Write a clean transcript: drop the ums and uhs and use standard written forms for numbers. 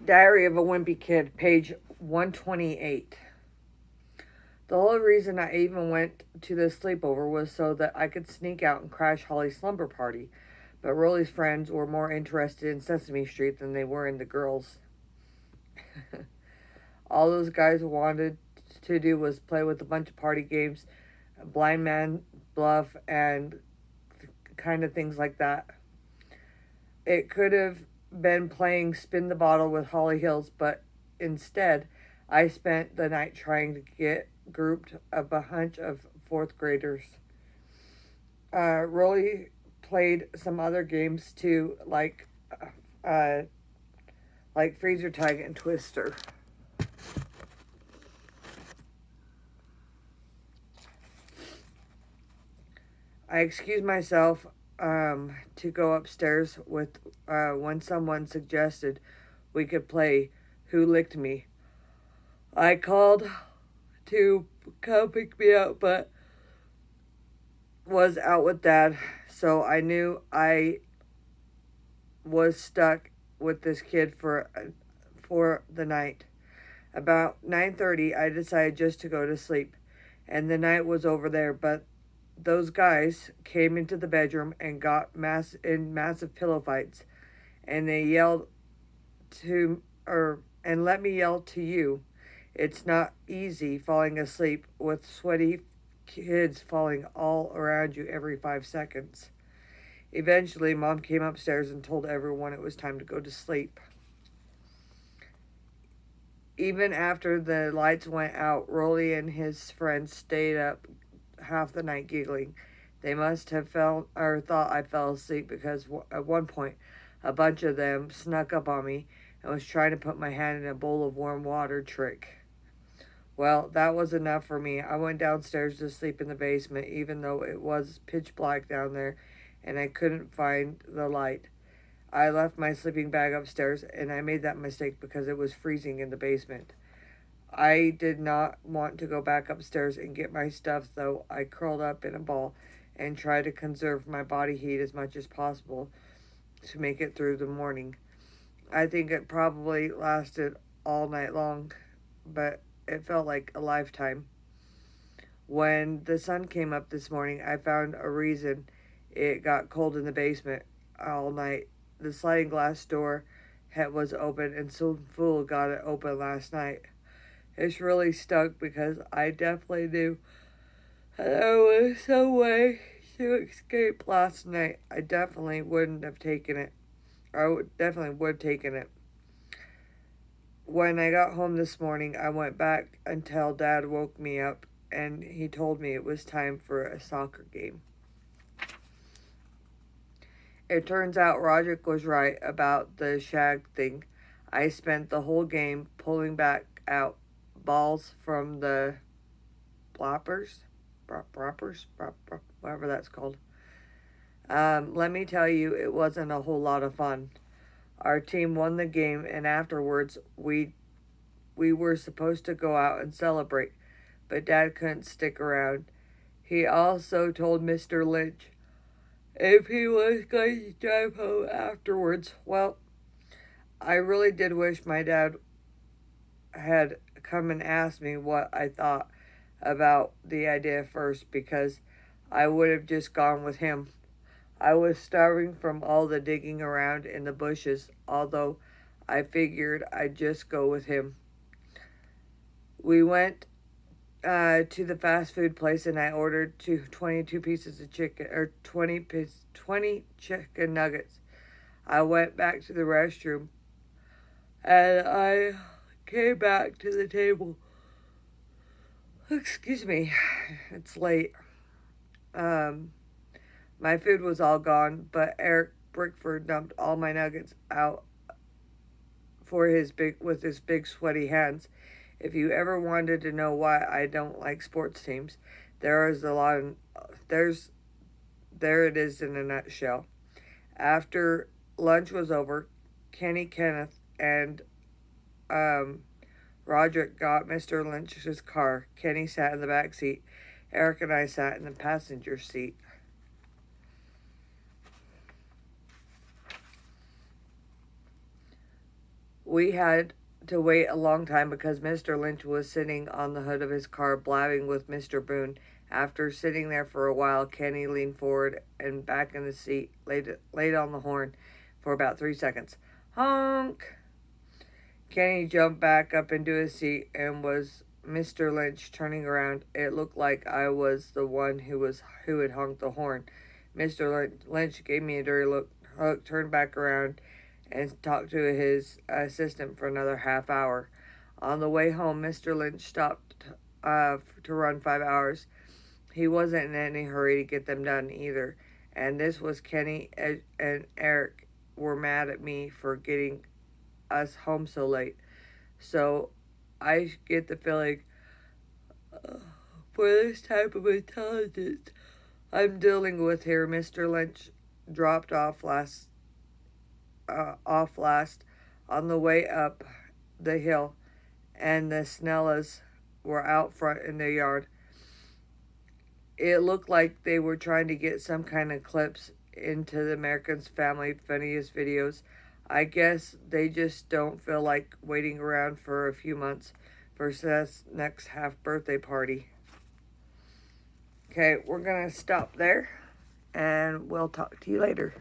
Diary of a Wimpy Kid, page 128. The whole reason I even went to this sleepover was so that I could sneak out and crash Holly's slumber party. But Rolly's friends were more interested in Sesame Street than they were in the girls. All those guys wanted to do was play with a bunch of party games, blind man bluff, and kind of things like that. It could have been playing spin the bottle with Holly Hills, but instead, I spent the night trying to get grouped a bunch of fourth graders. Rolly played some other games too, uh, like freezer tag and twister. I excused myself to go upstairs with when someone suggested we could play Who Licked Me. I called to come pick me up, but was out with Dad, so I knew I was stuck with this kid for the night. About 9:30, I decided just to go to sleep, and the night was over there. But those guys came into the bedroom and got massive pillow fights, and they yelled to and let me yell to you. It's not easy falling asleep with sweaty kids falling all around you every 5 seconds. Eventually, Mom came upstairs and told everyone it was time to go to sleep. Even after the lights went out, Rolly and his friends stayed up half the night giggling. They must have felt or thought I fell asleep because at one point a bunch of them snuck up on me and was trying to put my hand in a bowl of warm water trick. Well, that was enough for me. I went downstairs to sleep in the basement, even though it was pitch black down there and I couldn't find the light. I left my sleeping bag upstairs, and I made that mistake because it was freezing in the basement. I did not want to go back upstairs and get my stuff, so I curled up in a ball and tried to conserve my body heat as much as possible to make it through the morning. I think it probably lasted all night long, but it felt like a lifetime. When the sun came up this morning, I found a reason it got cold in the basement all night. The sliding glass door was open, and some fool got it open last night. It's really stunk because I definitely knew there was some way to escape last night. I definitely wouldn't have taken it. Definitely would have taken it. When I got home this morning, I went back until Dad woke me up and he told me it was time for a soccer game. It turns out Roderick was right about the shag thing. I spent the whole game pulling back out balls from the bloppers, whatever that's called. Let me tell you, it wasn't a whole lot of fun. Our team won the game, and afterwards we were supposed to go out and celebrate, but Dad couldn't stick around. He also told Mr. Lynch if he was going to drive home afterwards. Well, I really did wish my dad had come and asked me what I thought about the idea first because I would have just gone with him. I was starving from all the digging around in the bushes, although I figured I'd just go with him. We went to the fast food place and I ordered 22 pieces of chicken, or 20 chicken nuggets. I went back to the restroom and I came back to the table. Excuse me, it's late. My food was all gone, but Eric Brickford dumped all my nuggets out with his big sweaty hands. If you ever wanted to know why I don't like sports teams, there is a lot of, there it is in a nutshell. After lunch was over, Kenny Kenneth and Roderick got Mr. Lynch's car. Kenny sat in the back seat. Eric and I sat in the passenger seat. We had to wait a long time because Mr. Lynch was sitting on the hood of his car blabbing with Mr. Boone. After sitting there for a while, Kenny leaned forward and back in the seat, laid on the horn for about 3 seconds. Honk! Kenny jumped back up into his seat and was Mr. Lynch turning around. It looked like I was the one who had honked the horn. Mr. Lynch gave me a dirty look, turned back around, and talked to his assistant for another half hour. On the way home, Mr. Lynch stopped to run 5 hours. He wasn't in any hurry to get them done either. And this was Kenny and Eric were mad at me for getting us home so late. So I get the feeling for this type of intelligence I'm dealing with here, Mr. Lynch dropped off last on the way up the hill, and the Snellas were out front in the yard. It looked like they were trying to get some kind of clips into the Americans Family Funniest Videos. I guess they just don't feel like waiting around for a few months for Seth's next half birthday party. Okay, we're going to stop there, and we'll talk to you later.